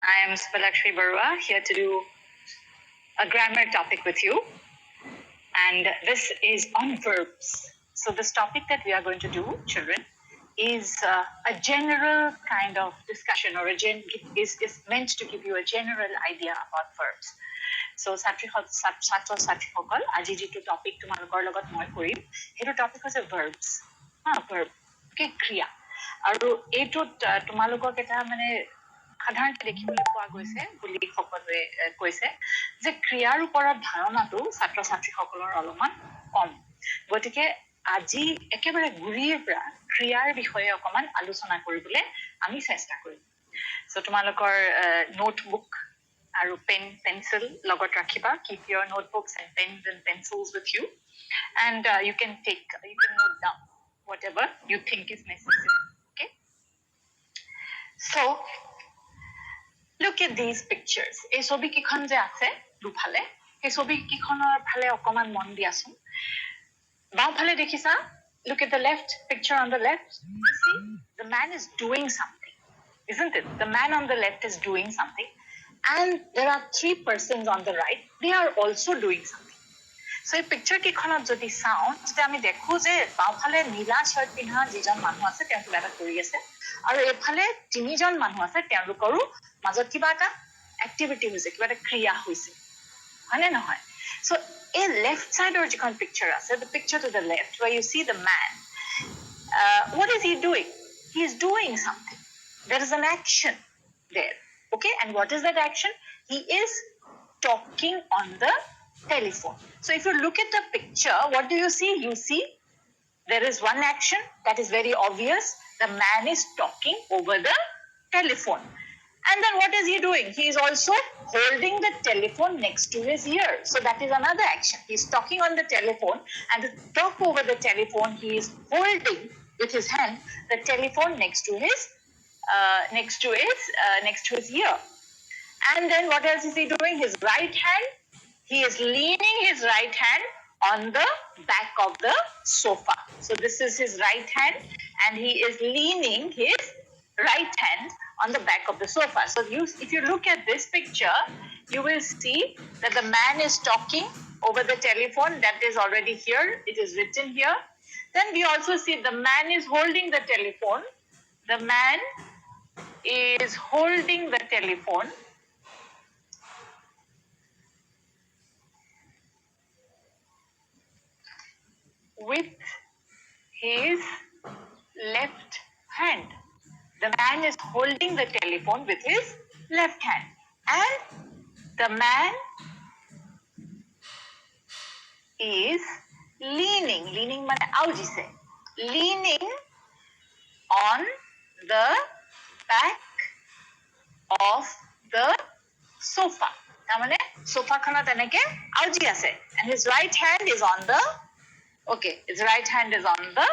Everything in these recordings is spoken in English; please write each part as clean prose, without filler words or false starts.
I am Subhalakshmi Barua, here to do a grammar topic with you. And this is on verbs. So this topic that we are going to do, children, is a general kind of discussion or is meant to give you a general idea about verbs. So ছাত্ৰ ছাত্ৰীসকল আজি যিটো topic তোমালোকৰ লগত মই কৰিম সেইটো topic হৈছে verbs. verb okay ক্ৰিয়া আৰু এইটোত তোমালোকক এটা মানে সাধাৰণতে দেখিবলৈ পোৱা গৈছে বুলি সকলোৱে কৈছে যে ক্ৰিয়াৰ ওপৰত ধাৰণাটো ছাত্ৰ ছাত্ৰীসকলৰ অলপমান কম গতিকে আজি একেবাৰে গুৰিৰ পৰা ক্ৰিয়াৰ বিষয়ে অকমান আলোচনা কৰিবলৈ আমি চেষ্টা কৰিম সো তোমালোকৰ নোটবুক আৰু পেন পেন্সিল লগত ৰাখিবা keep your notebooks and pens and pencils with you and you can note down whatever you think is necessary okay so look at these pictures এই ছবি কিখন যে আছে দুফালে এই ছবি কিখনৰ ফালে অকমান মন দিয়াছোন বাওফালে দেখিছা look at the left picture on the left you see the man is doing something isn't it the man on the left is doing something and there are three persons on the right they are also doing something so এই picture কিখনত যদি চাও যে আমি দেখো যে বাওফালে নীলা shirt পিন্ধা যিজন মানুহ আছে তেওঁ কিবা এটা কৰি আছে আৰু এফালে তিনিজন মানুহ আছে তেওঁলোকৰো মাজত কিবা এটা এক্টিভিটি হৈছে কিবা এটা ক্ৰিয়া হৈছে হয়নে নহয় so a left side or যিখন picture আছে the picture to the left where you see the man what is he doing he is doing something there is an action there okay and what is that action he is talking on the telephone so if you look at the picture what do you see there is one action that is very obvious the man is talking over the telephone and then what is he doing he is also holding the telephone next to his ear so that is another action he is talking on the telephone and to talk over the telephone he is holding with his hand the telephone next to his ear and then what else is he doing his right hand he is leaning his right hand on the back of the sofa so this is his right hand and he is leaning his right hand on the back of the sofa so if you look at this picture you will see that the man is talking over the telephone that is already here it is written here then we also see the man is holding the telephone the man is holding the telephone with his left hand the man is holding the telephone with his left hand and the man is leaning mane auji se leaning on the back of the sofa tamane sofa khana eneke auji ase and his right hand is on the his right hand is on the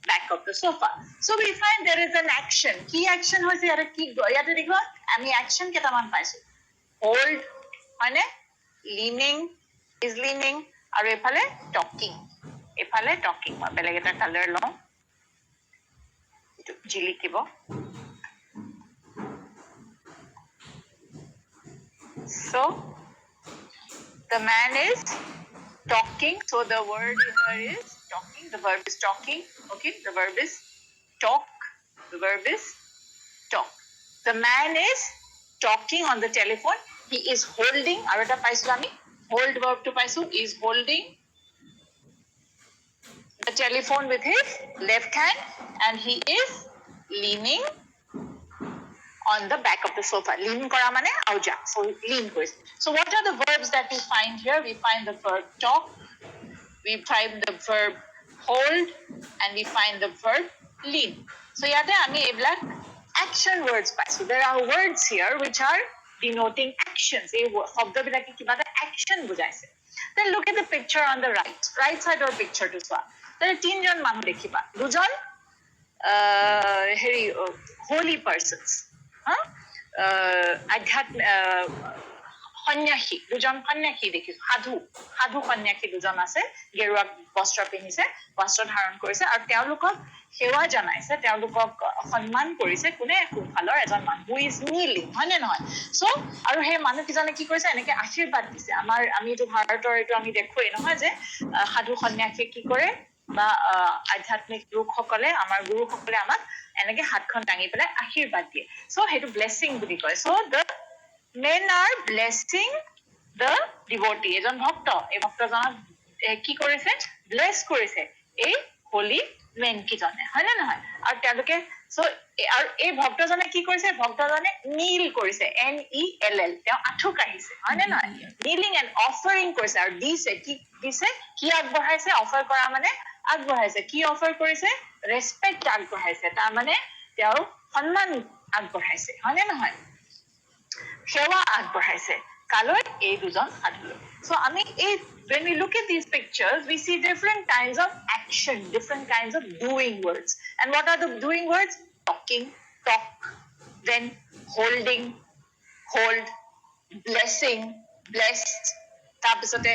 back of the sofa so we find there is an action key action hoise ara ki yate dekho ami action ketaman paisu hold mane leaning is leaning aru ephale talking ma beleg eta color lo etu jili kibo so the man is talking so the word here is talking the verb is talking okay the verb is talk the man is talking on the telephone he is holding arota paisu ami hold verb to paisu is holding the telephone with his left hand and he is leaning on the back of the sofa lean kora mane auja so lean koise so what are the verbs that we find here we find the verb talk we find the verb hold and we find the verb lean so yate ami eblak action words paisu there are words here which are denoting actions ei shobdo bilaki kiba ta action bujaise then look at the picture on the right side or picture to swa there tinjon manu dekhiba dujon holy persons adhyatm সন্যাসী দুজন সন্যাসী দেখিছো সাধু সাধু সন্যাসী দুজন আছে গেৰুৱা বস্ত্ৰ পিন্ধিছে বস্ত্ৰ ধাৰণ কৰিছে আৰু তেওঁলোকক সেৱা জনাইছে তেওঁলোকক সন্মান কৰিছে কোনে সোঁফালৰ এজন মানুহ who is kneeling হয় নে নহয় সো আৰু সেই মানুহ কিজনে কি কৰিছে এনেকে আশীৰ্বাদ দিছে আমি এইটো ভাৰতৰ এইটো আমি দেখোই নহয় যে সাধু সন্যাসী কি কৰে বা আধ্যাত্মিক লোকসকলে আমাৰ গুৰুসকলে আমাক এনেকে হাতখন দাঙি পেলাই আশীৰ্বাদ দিয়ে সো হেতু ব্লেসিং বুলি কয় so the men are blessing the devotee এজন ভক্ত এই ভক্তজনক কি কৰিছে ব্লেস কৰিছে এই holy men কিজনে হয় না নহয় আৰু তেওঁলোকে সো আৰু এই ভক্তজনে কি কৰিছে ভক্তজনে নীল কৰিছে NELL তেওঁ আঠু কাঢ়িছে হয় না নহয় kneeling and offering কৰিছে আৰু দিছে কি আগবঢ়াইছে অফাৰ কৰা মানে আগবঢ়াইছে কি অফাৰ কৰিছে ৰেসপেক্ট আগবঢ়াইছে তাৰ মানে তেওঁ সন্মান আগবঢ়াইছে হয় না নহয় সেৱা আগবঢ়াইছে কালৈ এই দুজন সাধুলৈ so আমি এই when we look at these pictures we see different kinds of action different kinds of doing words and what are the doing words talking talk then holding hold blessing blessed তাৰপিছতে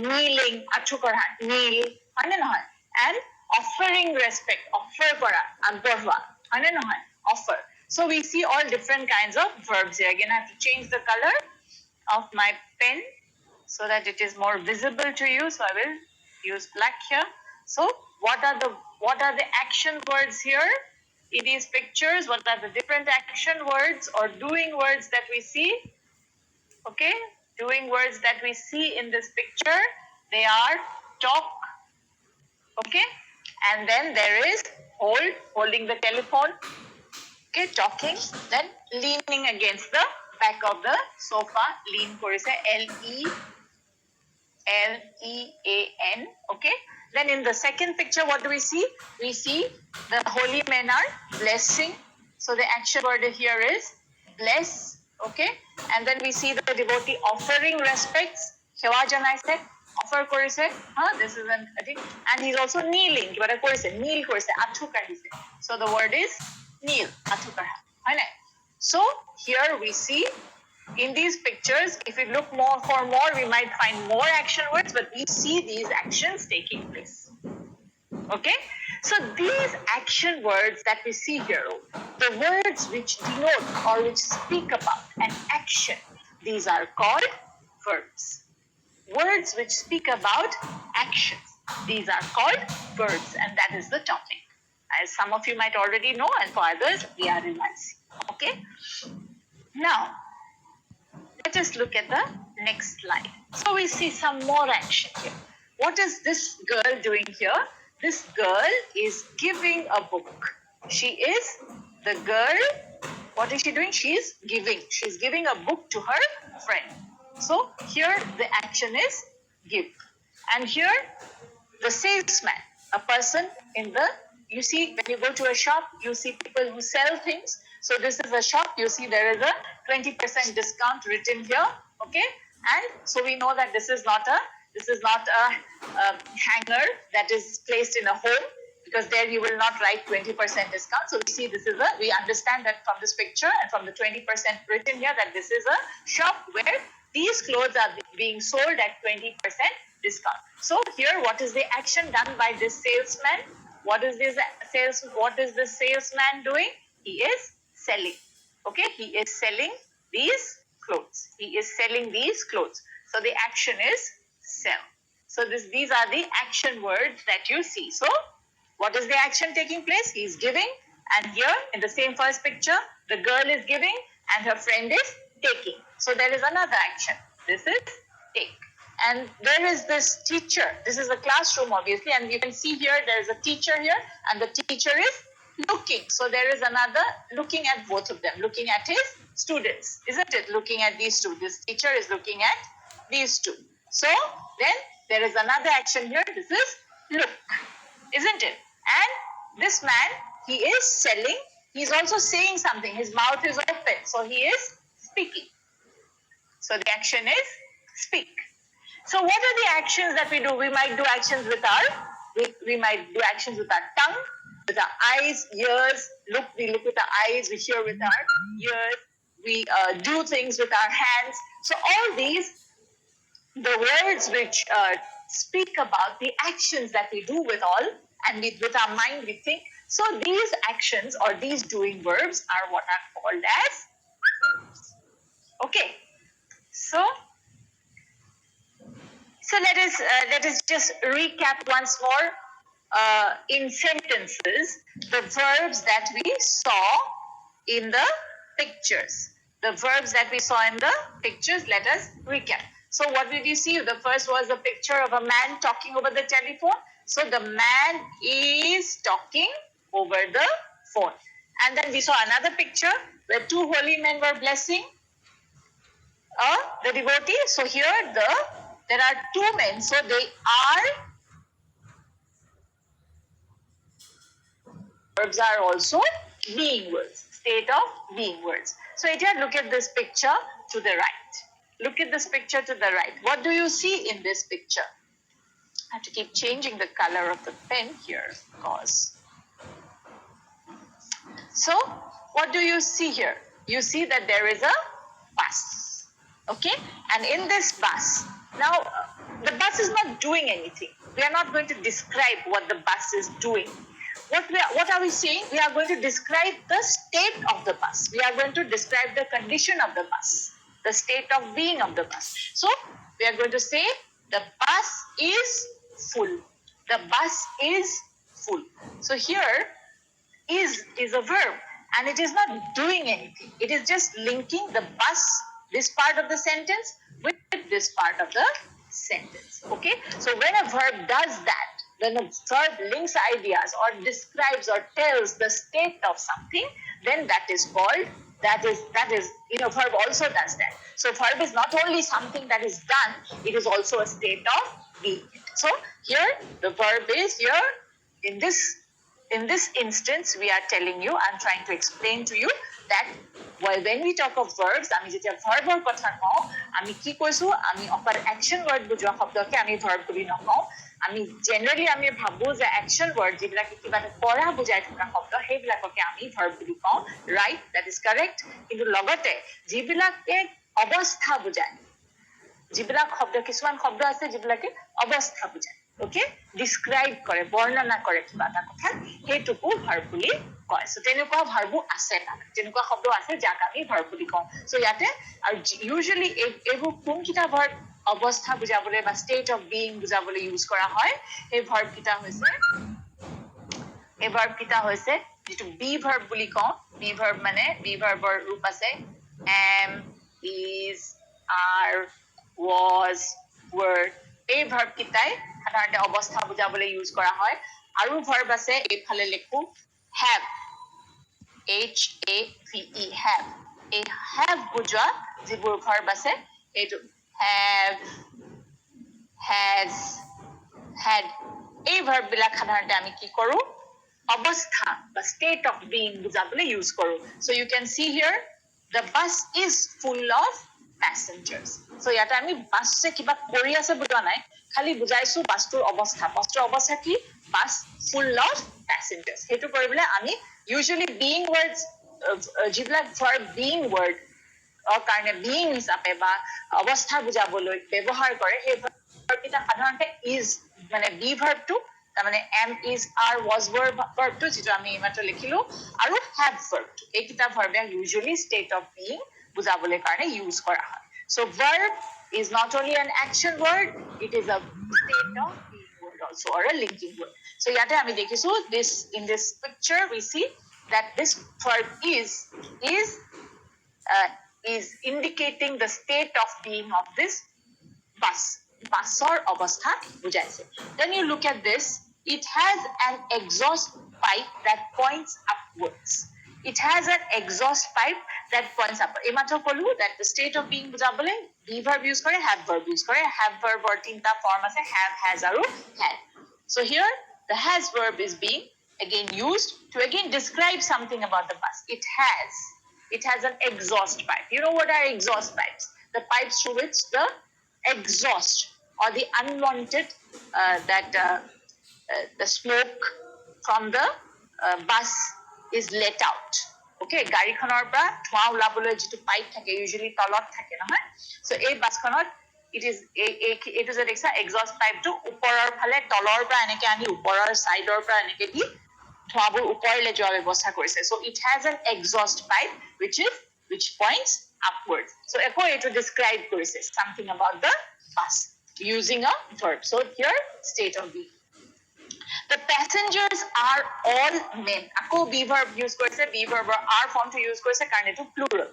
kneeling আঠু কৰা kneel হয় নে নহয় and offering respect offer কৰা আগবঢ়োৱা হয় নে নহয় offer so we see all different kinds of verbs here again I have to change the color of my pen so that it is more visible to you so I will use black here so what are the action words here in these pictures what are the different action words or doing words that we see okay doing words that we see in this picture they are talk okay and then there is holding the telephone okay talking then leaning against the back of the sofa lean korise LEAN okay then in the second picture what do we see the holy men are blessing so the action word here is bless okay and then we see the devotee offering respects sewa janaise offer korise this is an I think and he's also kneeling kiba korise kneel korise athu kahise so the word is kneel athu kaha hai na so here we see in these pictures if we look more we might find more action words but we see these actions taking place okay so these action words that we see here the words which denote or which speak about an action these are called verbs words which speak about actions these are called verbs and that is the topic as some of you might already know and for others we are revising okay now let us look at the next slide so we see some more action here what is this girl doing here this girl is giving a book she is the girl what is she doing she's giving a book to her friend so here the action is give and here the salesman a person in the you see when you go to a shop you see people who sell things so this is a shop you see there is a 20% discount written here okay and so we know that this is not a hanger that is placed in a home because there you will not write 20% discount so we see we understand that from this picture and from the 20% written here that this is a shop where these clothes are being sold at 20% discount so here what is the action done by this salesman what is this salesman doing he is selling okay he is selling these clothes so the action is sell so these are the action words that you see so what is the action taking place he is giving and here in the same first picture the girl is giving and her friend is taking so there is another action this is take and there is this teacher this is a classroom obviously and you can see here there is a teacher here and the teacher is looking so there is another looking at both of them looking at his students isn't it looking at these two this teacher is looking at these two so then there is another action here this is look isn't it and this man he is selling he's also saying something his mouth is open so he is speaking so the action is speak so what are the actions that we do we might do actions with our we might do actions with our tongue with our eyes ears we look with our eyes we hear with our ears we do things with our hands. So all these, the words which speak about the actions that we do with all, and with our mind we think. So these actions or these doing verbs are what are called as verbs. Okay, so let us just recap once more in sentences the verbs that we saw in the pictures. The verbs that we saw in the pictures, let us recap. So what did you see? The first was a picture of a man talking over the telephone. So the man is talking over the phone. And then we saw another picture where two holy men were blessing the devotee. So here there are two men. So they verbs are also being words, state of being words. So Etihad, look at this picture to the right. Look at this picture to the right. What do you see in this picture? I have to keep changing the color of the pen here because. So what do you see here? You see that there is a bus. Okay, and in this bus, now the bus is not doing anything. We are not going to describe what the bus is doing. What are we saying? We are going to describe the state of the bus. We are going to describe the condition of the bus, the state of being of the bus. So we are going to say the bus is full. The bus is full. So here is a verb and it is not doing anything. It is just linking the bus, this part of the sentence, with this part of the sentence. Okay, so when a verb does that, when a verb links ideas or describes or tells the state of something, then that is called, that is verb also does that. So verb is not only something that is done, it is also a state of being. So here the verb is here in this instance, we are telling you, I'm trying to explain to you that when we talk of verbs, আমি যেতিয়া ভার্বৰ কথা কওঁ, আমি কি কৈছো, আমি অকল action word বুজোৱা শব্দকে আমি ভার্ব বুলি নকওঁ। আমি জেনাৰেলি আমি ভাবো যে অ্যাকশন ওয়ার্ড যিবিলাকে কিবা এটা কৰা বুজাই থকা শব্দ সেইবিলাককে আমি ভার্ব বুলি কওঁ, ৰাইট, দ্যাট ইজ কাৰেক্ট। কিন্তু লগতে যিবিলাকে অৱস্থা বুজায়, যিবিলাক শব্দ, কিছুমান শব্দ আছে যিবিলাকে অৱস্থা বুজায়, ওকে, ডিসক্রাইব কৰে, বৰ্ণনা কৰে কিবা এটা কথা, সেইটোকো ভাৰ্ব বুলি কয়। সো তেনেকুৱা ভাৰ্বো আছে, তেনেকুৱা শব্দ আছে যাক আমি ভাৰ্ব বুলি কওঁ। সো ইয়াতে আৰু ইউজুৱেলি এইবোৰ কোনকেইটা ভাৰ্ব অৱস্থা বুজাবলৈ বা ষ্টেট অফ বিং বুজাবলৈ ইউজ কৰা হয়, এই ভাৰ্ব কেইটা হৈছে যিটো বি ভাৰ্ব বুলি কওঁ। বি ভাৰ্ব মানে বি ভাৰ্বৰ ৰূপ আছে am, is, are, was, were, এই ভাৰ্ব কেইটাই সাধাৰণতে অৱস্থা বুজাবলৈ ইউজ কৰা হয়। আৰু ভাৰ্ব আছে এইফালে লিখো have, HAVE, have। এই have বুজোৱা যিবোৰ ভাৰ্ব আছে, এইটো have, has, had, এই ভাৰ্ব বিলাক সাধাৰণতে আমি কি কৰো, অৱস্থা বা state of being বুজাবলৈ ইউজ কৰো। So you can see here the bus is full of passengers. So ইয়াতে আমি বাসে কিবা কৰি আছে বুজোৱা নাই, খালি বুজাইছো বাসটোৰ অৱস্থা। বাসটোৰ অৱস্থা কি? বাস full of passengers। সেইটো কৰিবলৈ আমি usually being words, যিবিলাক verb being word কাৰণে being হিচাপে বা অৱস্থা বুজাবলৈ ব্যৱহাৰ কৰে, সেই verb কেইটা সাধাৰণতে is মানে be verb টো, তাৰমানে am, is, are, was, were verb টো যিটো আমি এইমাত্ৰ লিখিলো, আৰু have verb টো, এইকেইটা verb usually state of being বুজাবলৈ কাৰণে ইউজ কৰা হয়। So verb is not only an action word, it is a state of being word also, or a linking word. So ইয়াতে আমি দেখিছো in this picture we see that this verb is indicating the state of being of this bus. Busor অৱস্থা বুজাইছে। Then you look at this, it has an exhaust pipe that points upwards. It has an exhaust pipe that points up. এইমাত্ৰ কলো that the state of being বুজাবলৈ be verb use কৰে, have verb use কৰে। have verb or তিনটা form আছে, have, has আৰু had. So here the has verb is being again used to again describe something about the bus. It has an exhaust pipe. You know what are exhaust pipes? The pipes through which the exhaust or the unwanted the smoke from the bus is let out. Okay, গাড়ীখনৰ পৰা ধোঁৱা ওলাবলৈ যিটো pipe থাকে usually তলত থাকে নহয় so এই বাছখনত it is এইটো যে দেখিছা exhaust pipe টো ওপৰৰ ফালে তলৰ পৰা এনেকে আনি ওপৰৰ সাইডৰ পৰা এনেকে দি ধোঁৱাবোৰ ওপৰলৈ যোৱা ব্যৱস্থা কৰিছে so it has an exhaust pipe which points upwards so আকৌ এইটো describe কৰিছে something about the bus using a verb so here state of being the passengers are all men আকৌ be verb use কৰিছে be verb are form to use কৰিছে কাৰণ এটো plural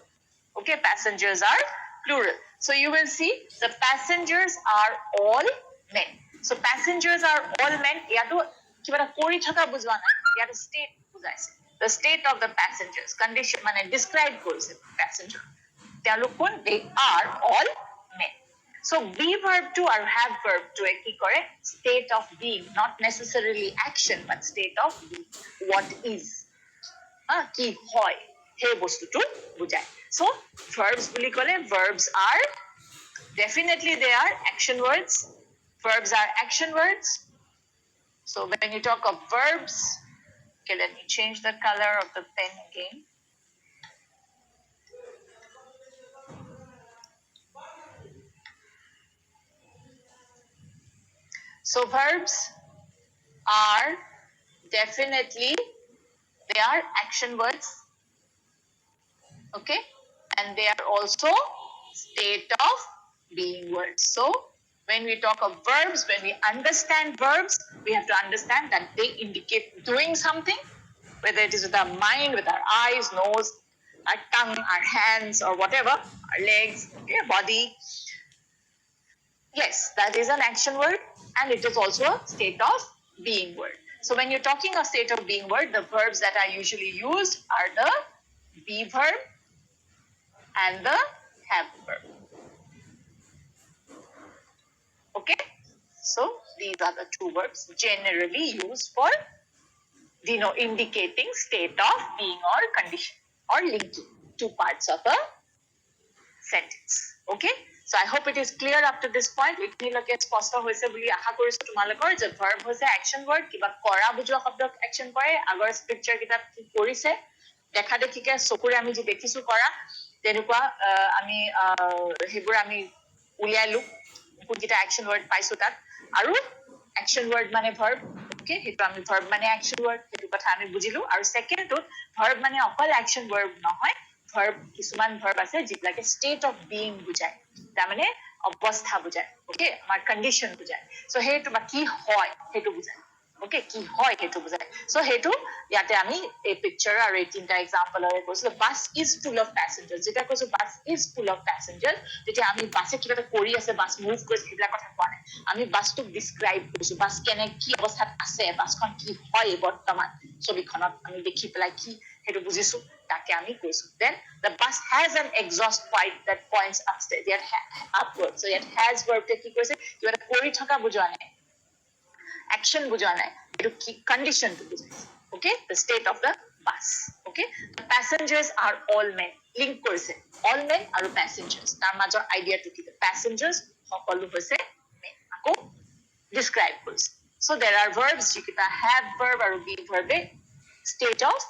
okay passengers are plural so you will see the passengers are all men so passengers are all men ইয়াতো কিবা এটা কৰি থকা বুজোৱা নাই ইয়াতো state বুজাইছে the state of the passengers condition মানে describe কৰিছে passenger তেওঁলোক কোন they are all men so be verb to or have verb to কি কৰে state of being not necessarily action but state of being what is কি হয় সেই বস্তুটো বুজায় so verbs বুলি কলে verbs are definitely they are action words verbs are action words so when you talk of verbs okay let me change the color of the pen again so verbs are definitely they are action words okay and they are also state of being words so when we talk of verbs when we understand verbs we have to understand that they indicate doing something whether it is with our mind with our eyes nose our tongue our hands or whatever our legs okay, body yes that is an action word and it is also a state of being word so when you're talking of state of being word the verbs that are usually used are the be verb and the have verb okay so these are the two verbs generally used for indicating state of being or condition or linking two parts of a sentence okay so I hope it is clear up to this point itniloke sposto hoise boli asha korisu tumalokor je verb hoise action word kiba kora bujua shobdok action kore agor scripture kitab ki korise দেখা দেখিকে চকুৰে আমি যে দেখিছো কৰা তেনেকুৱা আমি হেবোৰ আমি উলিয়াইলো কোনটা action word পাইছো তাত আৰু action word মানে verb okay হেতু আমি verb মানে action word হেতু কথা আমি বুজিলো আৰু second to verb মানে অকল action word নহয় verb কিছুমান verb আছে যিবিলাকে state of being বুজায় তাৰ মানে অৱস্থা বুজায় okay আমাৰ condition বুজায় so হেতু বা কি হয় হেতু বুজায় okay কি হয় হেতু বুজায় so হেতু ইয়াতে আমি এই picture আৰু এই তিনটা example আৰু কৈছো bus is full of passengers যেটা কৈছো bus is full of passengers তেতিয়া আমি বাসে কিবা এটা কৰি আছে বাস মুভ কৰিছে সেইবিলাক কথা কোৱা নাই আমি বাসটো describe কৰিছো বাস কেনে কি অৱস্থাত আছে বাসখন কি হয় বৰ্তমান ছবিখনত আমি দেখি পেলাই কি হেতু বুজিছো তাকে আমি কৈছো then the bus has an exhaust pipe that points upstairs that upwards so it has verb কি কৈছে কিবা এটা কৰি থকা বুজোৱা নাই action বুজোৱা নাই এটো কি condition to বুজাইছে okay the state of the bus okay the passengers are all men link কৰিছে all men আৰু passengers তাৰ মাজৰ idea to কি the passengers সকলো হৈছে men আকৌ describe কৰিছে so there are verbs যিকিটা have verb আৰু be verb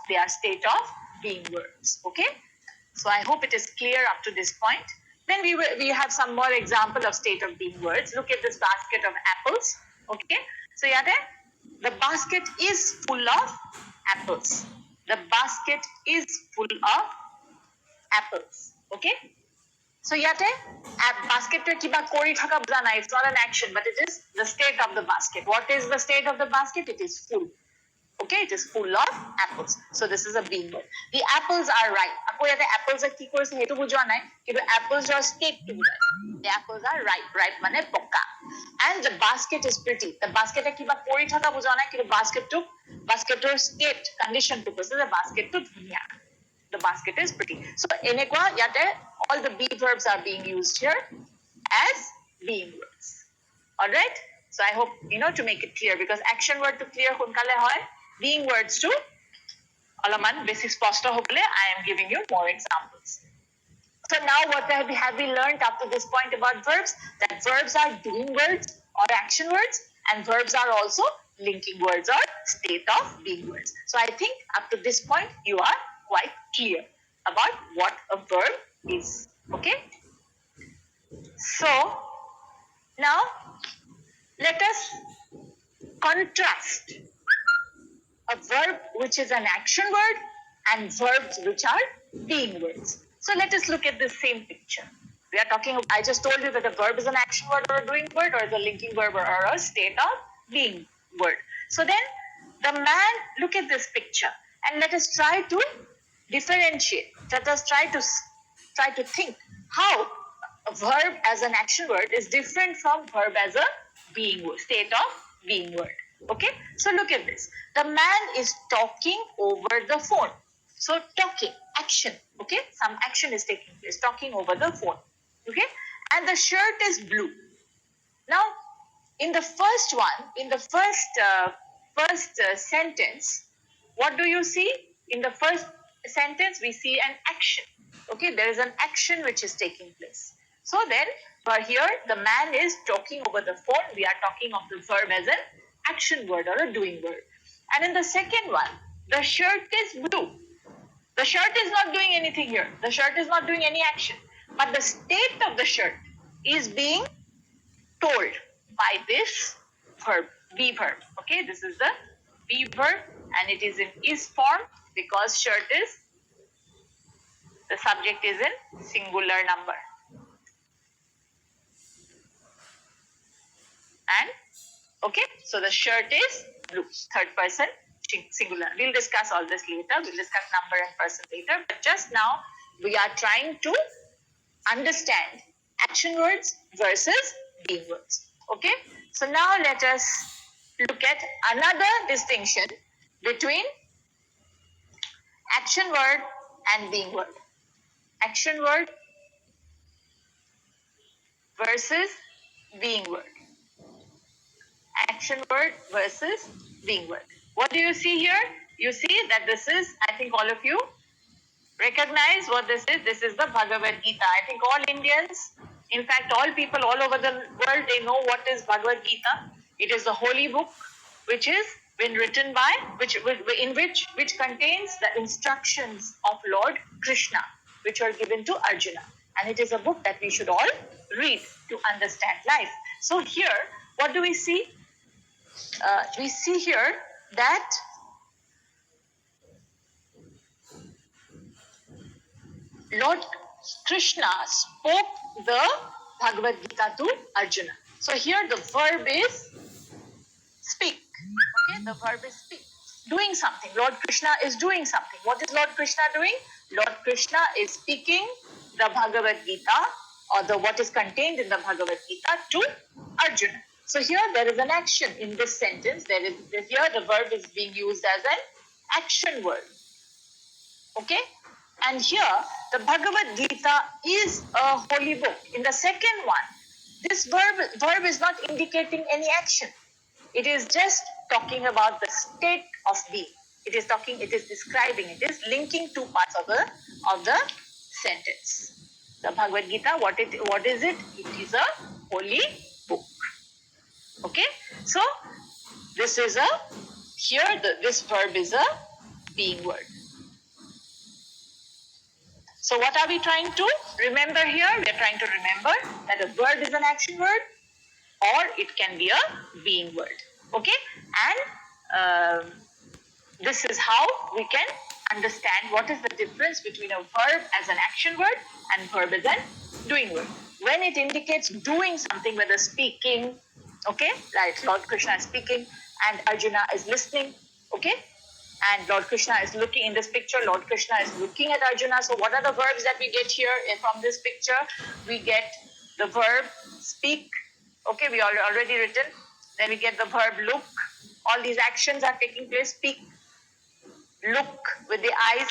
they are state of being words okay so I hope it is clear up to this point then we have some more example of state of being words look at this basket of apples okay so yate the basket is full of apples the basket is full of apples okay so yate basket to kiba kori thaka buja nai it's not an action but it is the state of the basket what is the state of the basket it is full okay it is full of apples so this is a being word the apples are ripe ako yate apples ki korise hetu bujwa nai kintu apples are state to bujai the apples are ripe mane pokka and the basket is pretty the basket e kiba kori thaka bujwa nai kintu basket or state condition to koise the basket to dhuniya the basket is pretty so enekwa yate all the be verbs are being used here as being words all right so I hope to make it clear because action word to clear hunkale hoy being words to alaman basic sposto hobole I am giving you more examples so now what have we learned up to this point about verbs that verbs are doing words or action words and verbs are also linking words or state of being words so I think up to this point you are quite clear about what a verb is. Okay? So, now let us contrast a verb which is an action word and verbs which are being words. So let us look at the same picture. We are talking, I just told you that a verb is an action word or a doing word, or is a linking verb or a state of being word. So then the man, look at this picture and let us try to differentiate. Let us try to think how a verb as an action word is different from verb as a being word, state of being word. Okay, so look at this. The man is talking over the phone. So talking, action. Okay, some action is taking place, talking over the phone. Okay, and the shirt is blue. Now, in the first one, in the first sentence, what do you see? In the first sentence, we see an action. Okay, there is an action which is taking place. So then, here the man is talking over the phone. We are talking of the verb as an action word or a doing word. And in the second one, the shirt is blue. The shirt is not doing anything here. The shirt is not doing any action. But the state of the shirt is being told by this verb, be verb. Okay, this is the be verb and it is in is form because shirt is, the subject is in singular number. And okay, so the shirt is blue, third person singular. We'll discuss all this later. We'll discuss number and person later. But just now we are trying to understand action words versus being words. Okay, so now let us look at another distinction between action word and being word. Action word versus being word. Action word versus being word. What do you see here? You see that this is, I think all of you recognize what this is. This is the Bhagavad Gita. I think all Indians, in fact all people all over the world, they know what is Bhagavad Gita. It is the holy book which is been written by, which contains the instructions of Lord Krishna, which are given to Arjuna. And it is a book that we should all read to understand life. So here, what do we see? We see here that Lord Krishna spoke the Bhagavad Gita to Arjuna. So here the verb is speak. Okay, the verb is speak. Doing something. Lord Krishna is doing something. What is Lord Krishna doing? Lord Krishna is speaking the Bhagavad Gita or the what is contained in the Bhagavad Gita to Arjuna. So here there is an action in this sentence. Here the verb is being used as an action word. Okay? And here the Bhagavad Gita is a holy book. In the second one, this verb is not indicating any action. It is just talking about the state of being. It is describing, it is linking two parts of the sentence. The Bhagavad Gita, what is it? It is a holy book. Okay? So this is this verb is a being word. So what are we trying to remember here? We are trying to remember that a verb is an action word or it can be a being word. Okay? And this is how we can understand what is the difference between a verb as an action word and verb as an doing word. When it indicates doing something, whether speaking, okay, like Lord Krishna is speaking and Arjuna is listening, okay, and Lord Krishna is looking in this picture, Lord Krishna is looking at Arjuna. So what are the verbs that we get here from this picture? We get the verb speak, okay, we already written. Then we get the verb look. All these actions are taking place. Speak, look with the eyes,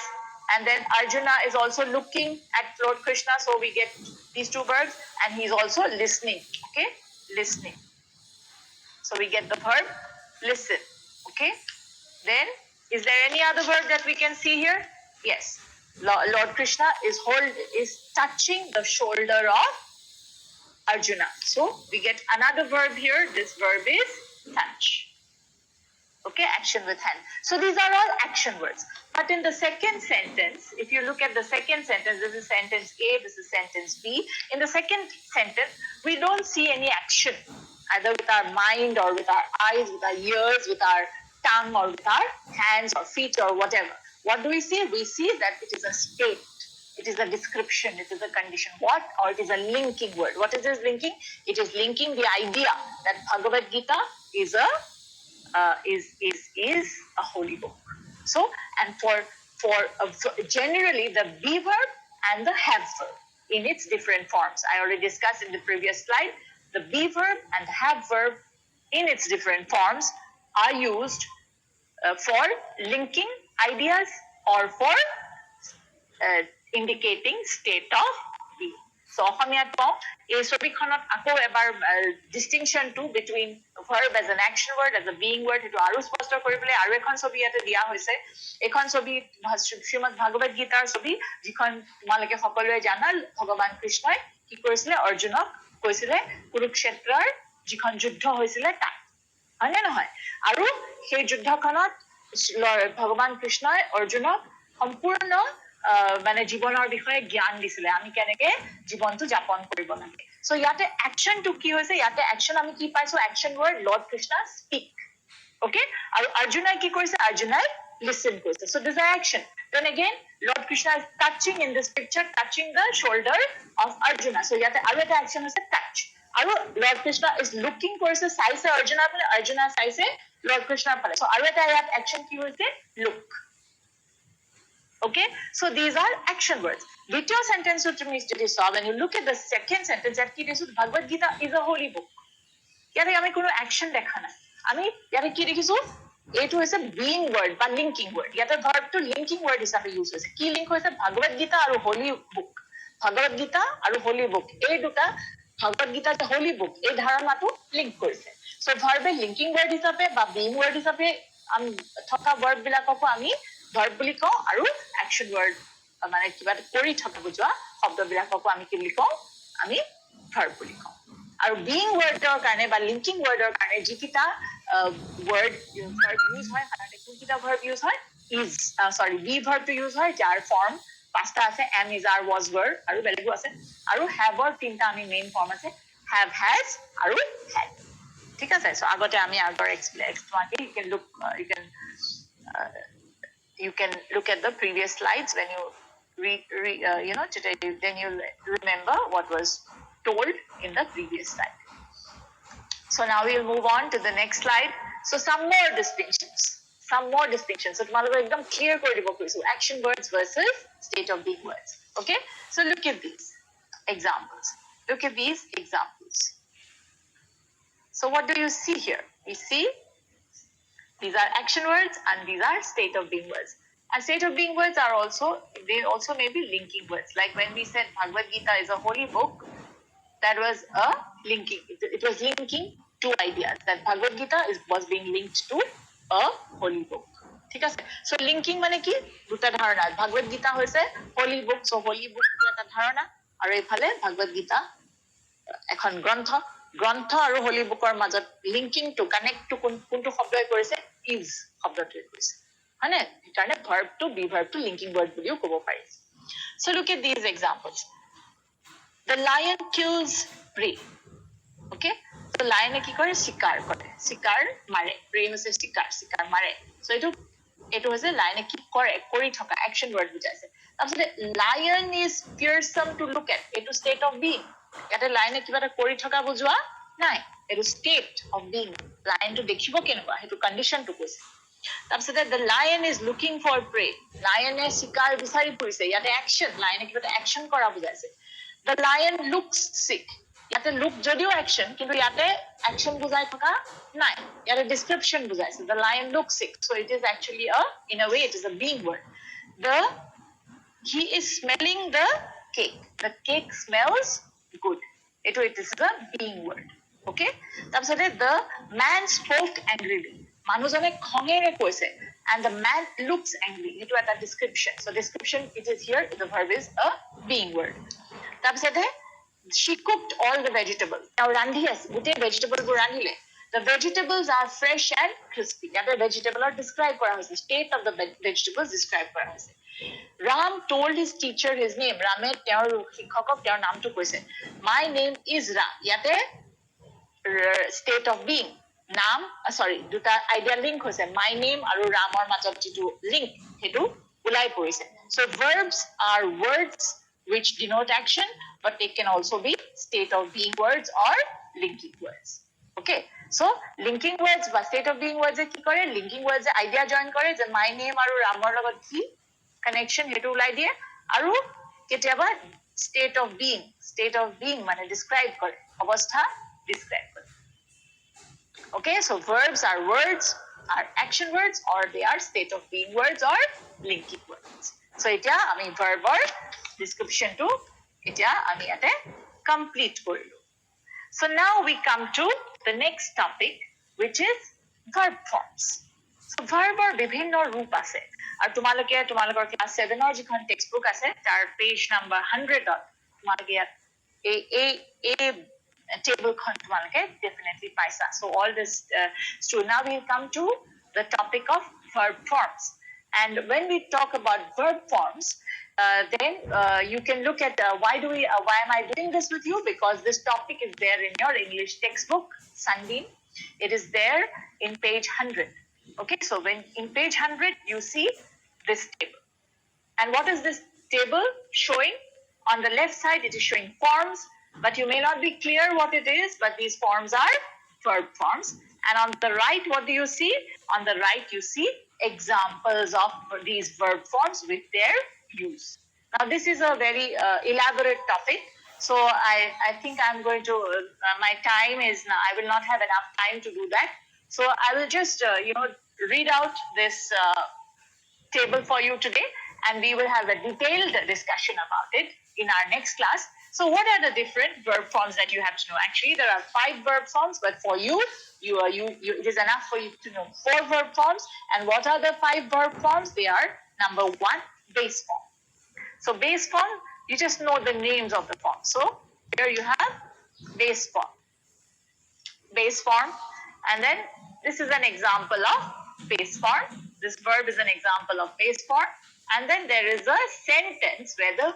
and then Arjuna is also looking at Lord Krishna. So we get these two verbs, and he's also listening. Okay, listening. So we get the verb listen. Okay, then is there any other verb that we can see here? Yes, Lord Krishna is touching the shoulder of Arjuna. So we get another verb here. This verb is touch. Okay, action with hand. So these are all action words. But in the second sentence, if you look at the second sentence, this is sentence A, this is sentence B. In the second sentence, we don't see any action, either with our mind or with our eyes, with our ears, with our tongue, or with our hands or feet or whatever. What do we see? We see that it is a state. It is a description, it is a condition. What? Or it is a linking word. What is this linking? It is linking the idea that Bhagavad Gita is a holy book. So, and for generally the be verb and the have verb in its different forms. I already discussed in the previous slide. The be verb and have verb in its different forms are used for linking ideas or for indicating state of being. So অসমীয়াত কওঁ এই ছবিখনত আকৌ এবাৰ distinction to between verb as an action word as a being word সেইটো আৰু স্পষ্ট কৰিবলৈ আৰু এখন ছবি ইয়াতে দিয়া হৈছে এখন ছবি শ্ৰীমদ ভাগৱত গীতাৰ ছবি যিখন তোমালোকে সকলোৱে জানা ভগৱান কৃষ্ণই কি কৰিছিলে অৰ্জুনক কৈছিলে কুৰুক্ষেত্ৰৰ যিখন যুদ্ধ হৈছিলে তাত হয়নে নহয় আৰু সেই যুদ্ধখনত ভগৱান কৃষ্ণই অৰ্জুনক সম্পূৰ্ণ মানে জীৱনৰ বিষয়ে জ্ঞান দিছিলে আমি কেনেকে জীৱনটো যাপন কৰিব লাগে সো ইয়াতে অ্যাকশন টু কি হৈছে ইয়াতে অ্যাকশন আমি কি পাইছো action word lord Krishna speak okay আৰু অৰ্জুনই কি কৰিছে অৰ্জুনই listen কৰিছে so this is action then again lord krishna is touching in this picture touching the shoulder of arjuna so ইয়াতে আৰু এটা অ্যাকশন হৈছে touch আৰু lord krishna is looking কৰিছে চাইছে অৰ্জুনা ফালে অৰ্জুনা চাইছে lord krishna ফালে so আৰু এটা ইয়াত অ্যাকশন কি হৈছে look. Okay, so these are action words. Detail sentence to me study saw when you look at the second sentence that it is Bhagavad Gita is a holy book. Yate ami kono action dekha na. Ami yate ki dekhisu etu hoise being word ba linking word. Yate verb to linking word hisabe use hoise. Ki link hoise Bhagavad Gita aru holy book. Bhagavad Gita aru holy book. Ei duta Bhagavad Gita the holy book. Ei dharana to link korise. So verb linking word hisabe ba being word hisabe am thoka verb bilakoko ami verb বুলি কওঁ আৰু action word মানে কিবা কৰি থকা বুজোৱা শব্দবিলাককো আমি কি বুলি কওঁ আমি verb বুলি কওঁ আৰু being wordৰ কাৰণে বা linking wordৰ কাৰণে যিকিটা word verb use হয় সাধাৰণতে কোনকিটা verb use হয় is be verb to use হয় যাৰ form পাঁচটা আছে am is are was were আৰু বেলেগো আছে আৰু have ৰ তিনটা আমি main form আছে have has আৰু had ঠিক আছে সো আগতে আমি আগৰ explain তোমাকে you can look at the previous slides when you today then you'll remember what was told in the previous slide. So now we'll move on to the next slide. So some more distinctions. So tomorrow ekdam clear kore dibo koisu action words versus state of being words. Okay? So look at these examples. So what do you see here? We see these are action words and these are state of being words. And state of being words are they also may be linking words. Like when we said Bhagavad Gita is a holy book, that was a linking. It was linking two ideas. That Bhagavad Gita was being linked to a holy book. So linking মানে কি দুটা ধাৰণা Bhagavad Gita হৈছে holy book. So holy book এটা ধাৰণা আৰু এফালে Bhagavad Gita এখন গ্ৰন্থ আৰু holy bookৰ মাজত linking to connect to কোনটো শব্দই কৰিছে is শব্দটোৱে কৰিছে হয়নে কাৰণে verb to be verb to linking word বুলিও ক'ব পাৰি so look at these examples the lion kills prey okay so lion কি কৰে শিকাৰ মাৰে prey হৈছে শিকাৰ মাৰে so এটো হৈছে lion কি কৰে কৰি থকা action word বুজাইছে তাৰপিছত lion is fearsome to look at এটো state of being ইয়াতে লাইনে কিবা এটা কৰি থকা বুজোৱা নাই এটো state of being লাইনটো দেখিব কেনেকুৱা হেতু কন্ডিশনটো কৈছে তাৰপিছতে the lion is looking for prey lion শিকাৰ বিচাৰি ফুৰিছে ইয়াতে action লাইনে কিবা এটা action কৰা বুজাইছে the lion looks sick ইয়াতে look যদিও action কিন্তু ইয়াতে action বুজাই থকা নাই ইয়াতে description বুজাইছে the lion looks sick so it is actually in a way it is a being word he is smelling the cake smells good it is a being word okay তাৰপিছতে the man spoke angrily মানুহজনে খঙেৰে কৈছে and the man looks angry it was a description so description it is here the verb is a being word তাৰপিছতে she cooked all the vegetables now ৰান্ধি আছে গোটেই vegetable বোৰ ৰান্ধিলে The vegetables are fresh and crispy. ইয়াতে vegetable describe করা হয়েছে, state of the vegetables describe করা হয়েছে. Ram told his teacher his name. Rame তেওঁৰ শিক্ষকক তেওঁৰ নামটো কৈছে. My name is Ram. ইয়াতে state of being নাম sorry দুটা আইডিয়া লিংক হৈছে my name আৰু ৰামৰ মাজত যিটো লিংক হেতু উলাই পৰিছে. So verbs are words which denote action, but they can also be state of being words or linking words. Okay, so linking words বা state of being words কি কৰে, linking words idea join কৰে যে my name আৰু ৰামৰ লগত কি connection হেতু উলাই দিয়ে আৰু কেতিয়াবা state of being মানে describe কৰে, অৱস্থা describe কৰে. Okay, so verbs are words, are action words, or they are state of being words or linking words. So এতিয়া আমি verb or description to এতিয়া আমি ইয়াতে complete কৰিলো. So now we come to the next topic, which is verb forms. So verb or বিভিন্ন ৰূপ আছে আৰু তোমালোকৰ class 7 ৰ যিখন textbook আছে তাৰ page number 100 ত তোমালোকে এই table খন তোমালোকে definitely পাইছা. So all this now we come to the topic of verb forms. And when we talk about verb forms, then you can look at why am I doing this with you? Because this topic is there in your English textbook, Sunbeam. It is there in page 100. Okay, so when in page 100 you see this table. And what is this table showing? On the left side it is showing forms, but you may not be clear what it is, but these forms are verb forms. And on the right, what do you see? On the right you see examples of these verb forms with their use. Now this is a very elaborate topic, so I think I'm going to my time is now, I will not have enough time to do that, so I will just read out this table for you today, and we will have a detailed discussion about it in our next class. So what are the different verb forms that you have to know? Actually there are 5 verb forms, but for you it is enough for you to know 4 verb forms. And what are the 5 verb forms? They are number 1, base form. So base form, you just know the names of the form. So here you have base form, and then this is an example of base form. This verb is an example of base form, and then there is a sentence where the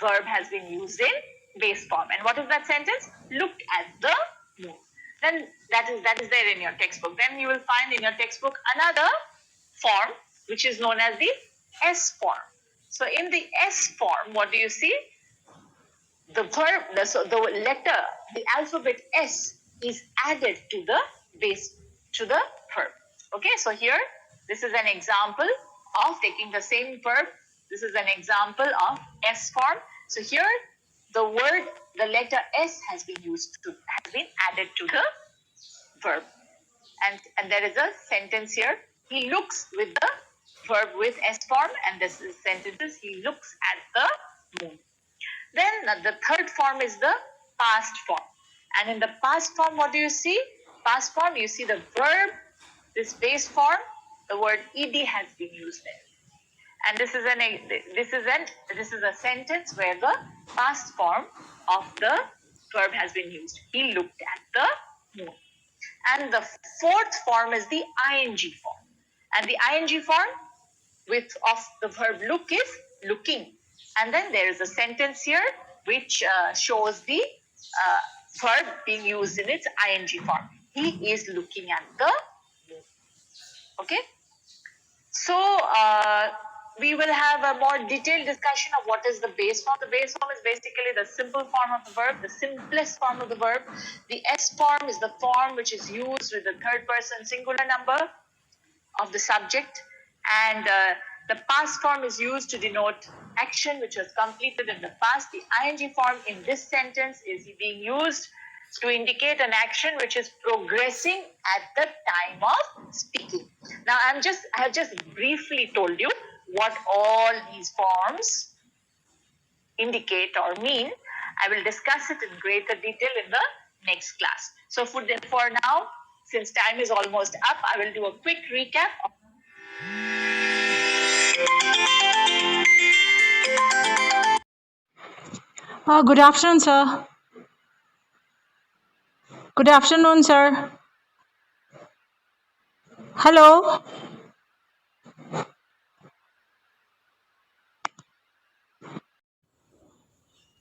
verb has been used in base form. And what is that sentence? Look at the moon. Then that is there in your textbook. Then you will find in your textbook another form which is known as the S form. So in the S form, what do you see? The verb, the letter, the alphabet S is added to the base, to the verb. Okay, so here this is an example of taking the same verb. This is an example of S form. So here the letter S has been added to the verb. And there is a sentence here. He looks with the verb with S form, and this is sentences. He looks at the moon. Then the third form is the past form. And in the past form, what do you see? Past form, you see the verb, this base form, the word ed has been used there. And this is a sentence where the past form of the verb has been used. He looked at the moon. And the fourth form is the ing form. And the ing form of the verb look is looking. And then there is a sentence here which shows the verb being used in its ing form. He is looking at the moon. Okay? So we will have a more detailed discussion of what is the base form. The base form is basically the simple form of the verb, the simplest form of the verb. The S form is the form which is used with the third person singular number of the subject. And the past form is used to denote action which was completed in the past. The ing form in this sentence is being used to indicate an action which is progressing at the time of speaking. Now I have just briefly told you what all these forms indicate or mean. I will discuss it in greater detail in the next class. So for now, since time is almost up, I will do a quick recap. Good afternoon, sir. Good afternoon, sir. Hello.